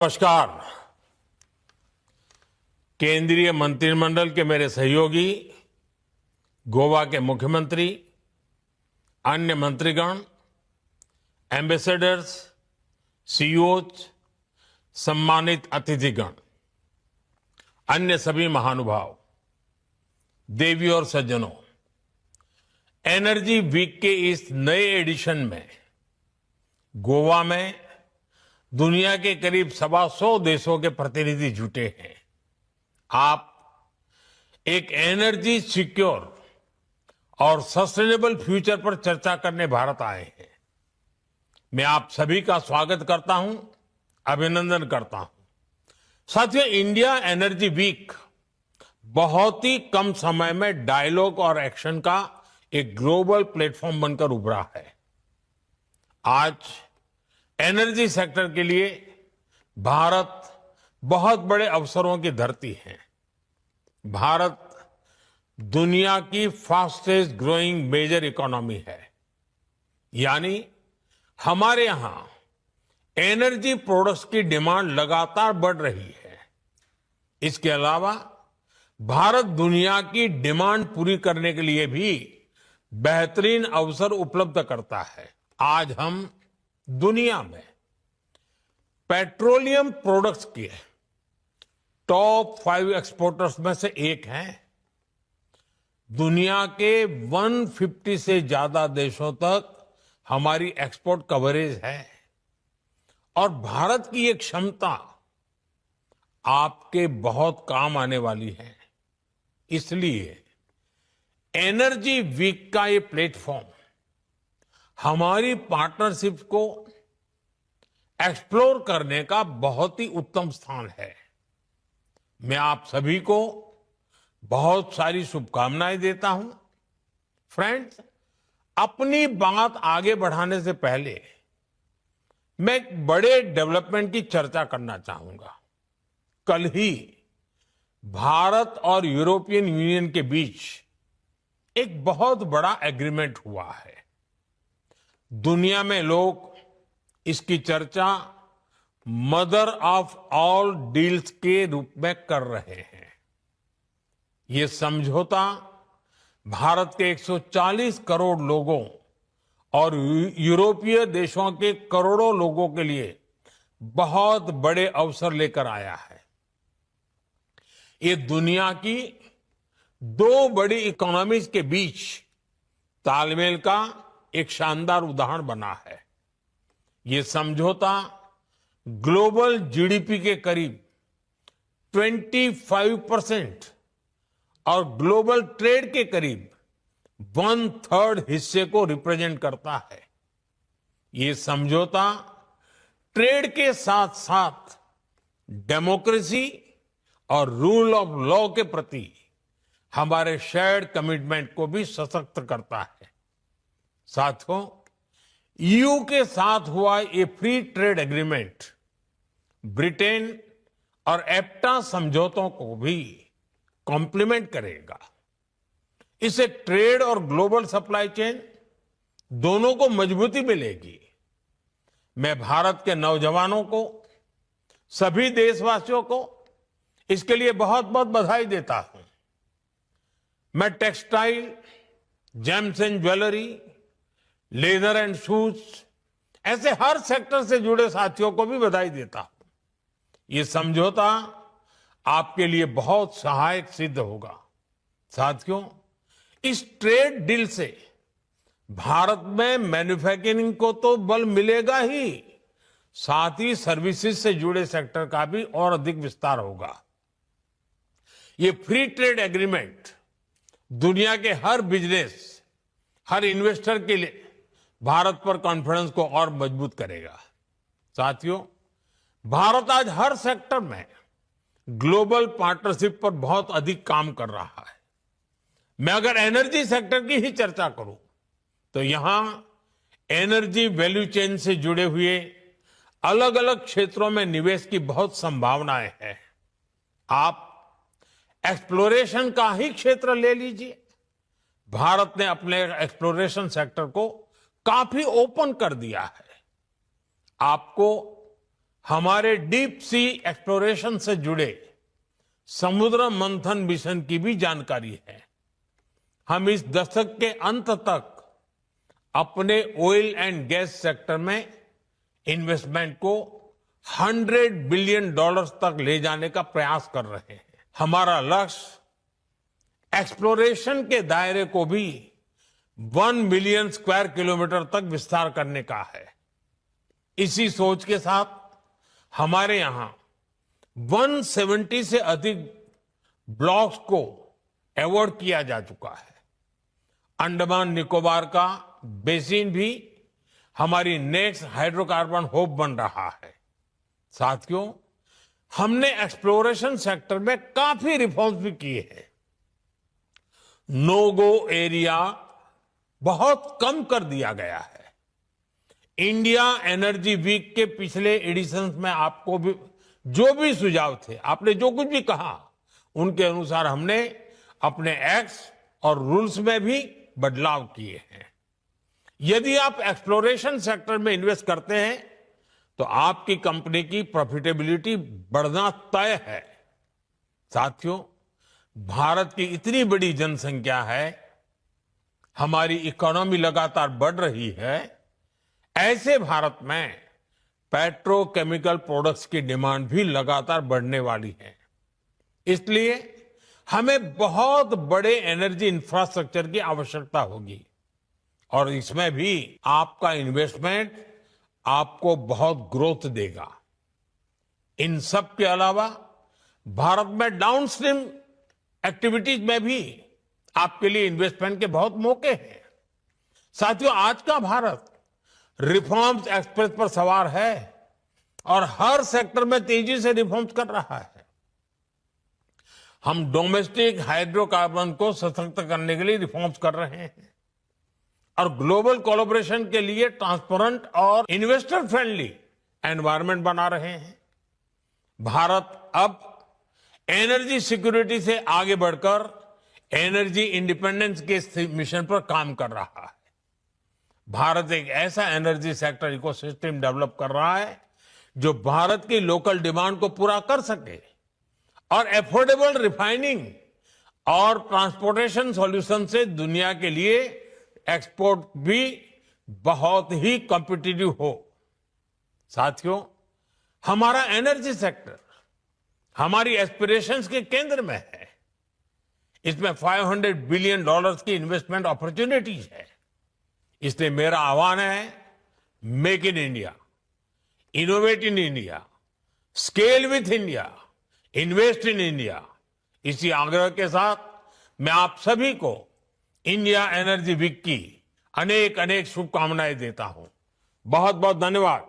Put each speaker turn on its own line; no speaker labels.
नमस्कार। केंद्रीय मंत्रिमंडल के मेरे सहयोगी, गोवा के मुख्यमंत्री, अन्य मंत्रीगण, एम्बेसडर्स, सीईओज, सम्मानित अतिथिगण, अन्य सभी महानुभाव, देवी और सज्जनों, एनर्जी वीक के इस नए एडिशन में गोवा में दुनिया के करीब 125 देशों के प्रतिनिधि जुटे हैं। आप एक एनर्जी सिक्योर और सस्टेनेबल फ्यूचर पर चर्चा करने भारत आए हैं। मैं आप सभी का स्वागत करता हूं, अभिनंदन करता हूं। साथियों, इंडिया एनर्जी वीक बहुत ही कम समय में डायलॉग और एक्शन का एक ग्लोबल प्लेटफॉर्म बनकर उभरा है। आज एनर्जी सेक्टर के लिए भारत बहुत बड़े अवसरों की धरती है। भारत दुनिया की फास्टेस्ट ग्रोइंग मेजर इकोनॉमी है, यानी हमारे यहां एनर्जी प्रोडक्ट्स की डिमांड लगातार बढ़ रही है। इसके अलावा भारत दुनिया की डिमांड पूरी करने के लिए भी बेहतरीन अवसर उपलब्ध करता है। आज हम दुनिया में पेट्रोलियम प्रोडक्ट्स के टॉप 5 एक्सपोर्टर्स में से एक हैं। दुनिया के 150 से ज्यादा देशों तक हमारी एक्सपोर्ट कवरेज है और भारत की ये क्षमता आपके बहुत काम आने वाली है। इसलिए एनर्जी वीक का ये प्लेटफॉर्म हमारी पार्टनरशिप को एक्सप्लोर करने का बहुत ही उत्तम स्थान है। मैं आप सभी को बहुत सारी शुभकामनाएं देता हूं। फ्रेंड्स, अपनी बात आगे बढ़ाने से पहले मैं एक बड़े डेवलपमेंट की चर्चा करना चाहूंगा। कल ही भारत और यूरोपियन यूनियन के बीच एक बहुत बड़ा एग्रीमेंट हुआ है। दुनिया में लोग इसकी चर्चा मदर ऑफ ऑल डील्स के रूप में कर रहे हैं। ये समझौता भारत के 140 करोड़ लोगों और यूरोपीय देशों के करोड़ों लोगों के लिए बहुत बड़े अवसर लेकर आया है। ये दुनिया की 2 बड़ी इकोनॉमीज के बीच तालमेल का एक शानदार उदाहरण बना है। ये समझौता ग्लोबल जीडीपी के करीब 25% और ग्लोबल ट्रेड के करीब 1/3 हिस्से को रिप्रेजेंट करता है। ये समझौता ट्रेड के साथ साथ डेमोक्रेसी और रूल ऑफ लॉ के प्रति हमारे शेयर्ड कमिटमेंट को भी सशक्त करता है। साथियों, ईयू के साथ हुआ ये फ्री ट्रेड एग्रीमेंट ब्रिटेन और एप्टा समझौतों को भी कॉम्प्लीमेंट करेगा। इससे ट्रेड और ग्लोबल सप्लाई चेन दोनों को मजबूती मिलेगी। मैं भारत के नौजवानों को, सभी देशवासियों को इसके लिए बहुत बहुत बधाई देता हूं। मैं textile, James and jewellery, leather and shoes, ऐसे हर सेक्टर से जुड़े साथियों को भी बधाई देता हूं। ये समझौता आपके लिए बहुत सहायक सिद्ध होगा। साथियों, इस ट्रेड डील से भारत में मैन्युफैक्चरिंग को तो बल मिलेगा ही, साथ ही सर्विसेज से जुड़े सेक्टर का भी और अधिक विस्तार होगा। ये फ्री ट्रेड एग्रीमेंट दुनिया के हर बिजनेस, हर इन्वेस्टर के लिए भारत पर कॉन्फिडेंस को और मजबूत करेगा। साथियों, भारत आज हर सेक्टर में ग्लोबल पार्टनरशिप पर बहुत अधिक काम कर रहा है। मैं अगर एनर्जी सेक्टर की ही चर्चा करूं तो यहां एनर्जी वैल्यू चेन से जुड़े हुए अलग अलग क्षेत्रों में निवेश की बहुत संभावनाएं हैं। आप एक्सप्लोरेशन का ही क्षेत्र ले लीजिए। भारत ने अपने एक्सप्लोरेशन सेक्टर को काफी ओपन कर दिया है। आपको हमारे डीप सी एक्सप्लोरेशन से जुड़े समुद्र मंथन मिशन की भी जानकारी है। हम इस दशक के अंत तक अपने ऑयल एंड गैस सेक्टर में इन्वेस्टमेंट को $100 बिलियन तक ले जाने का प्रयास कर रहे हैं। हमारा लक्ष्य एक्सप्लोरेशन के दायरे को भी 1 मिलियन स्क्वायर किलोमीटर तक विस्तार करने का है। इसी सोच के साथ हमारे यहां 170 से अधिक ब्लॉक्स को अवार्ड किया जा चुका है। अंडमान निकोबार का बेसिन भी हमारी नेक्स्ट हाइड्रोकार्बन हब बन रहा है। साथियों, हमने एक्सप्लोरेशन सेक्टर में काफी रिफॉर्म्स भी किए हैं। नो गो एरिया बहुत कम कर दिया गया है। इंडिया एनर्जी वीक के पिछले एडिशंस में आपको भी जो भी सुझाव थे, आपने जो कुछ भी कहा, उनके अनुसार हमने अपने एक्ट्स और रूल्स में भी बदलाव किए हैं। यदि आप एक्सप्लोरेशन सेक्टर में इन्वेस्ट करते हैं तो आपकी कंपनी की प्रॉफिटेबिलिटी बढ़ना तय है। साथियों, भारत की इतनी बड़ी जनसंख्या है, हमारी इकोनॉमी लगातार बढ़ रही है। ऐसे भारत में पेट्रोकेमिकल प्रोडक्ट्स की डिमांड भी लगातार बढ़ने वाली है। इसलिए हमें बहुत बड़े एनर्जी इंफ्रास्ट्रक्चर की आवश्यकता होगी और इसमें भी आपका इन्वेस्टमेंट आपको बहुत ग्रोथ देगा। इन सब के अलावा भारत में डाउनस्ट्रीम एक्टिविटीज में भी आपके लिए इन्वेस्टमेंट के बहुत मौके हैं। साथियों, आज का भारत रिफॉर्म्स एक्सप्रेस पर सवार है और हर सेक्टर में तेजी से रिफॉर्म्स कर रहा है। हम डोमेस्टिक हाइड्रोकार्बन को सशक्त करने के लिए रिफॉर्म्स कर रहे हैं और ग्लोबल कोलैबोरेशन के लिए ट्रांसपेरेंट और इन्वेस्टर फ्रेंडली एनवायरनमेंट बना रहे हैं। भारत अब एनर्जी सिक्योरिटी से आगे बढ़कर एनर्जी इंडिपेंडेंस के मिशन पर काम कर रहा है। भारत एक ऐसा एनर्जी सेक्टर इकोसिस्टम डेवलप कर रहा है जो भारत की लोकल डिमांड को पूरा कर सके और एफोर्डेबल रिफाइनिंग और ट्रांसपोर्टेशन सॉल्यूशन से दुनिया के लिए एक्सपोर्ट भी बहुत ही कॉम्पिटिटिव हो। साथियों, हमारा एनर्जी सेक्टर हमारी एस्पिरेशंस के केंद्र में है। इसमें $500 बिलियन की इन्वेस्टमेंट अपॉर्चुनिटीज है। इसलिए मेरा आह्वान है, make in India, innovate in India, scale with India, invest in India. इसी आग्रह के साथ मैं आप सभी को इंडिया एनर्जी वीक की अनेक अनेक शुभकामनाएं देता हूं। बहुत बहुत धन्यवाद।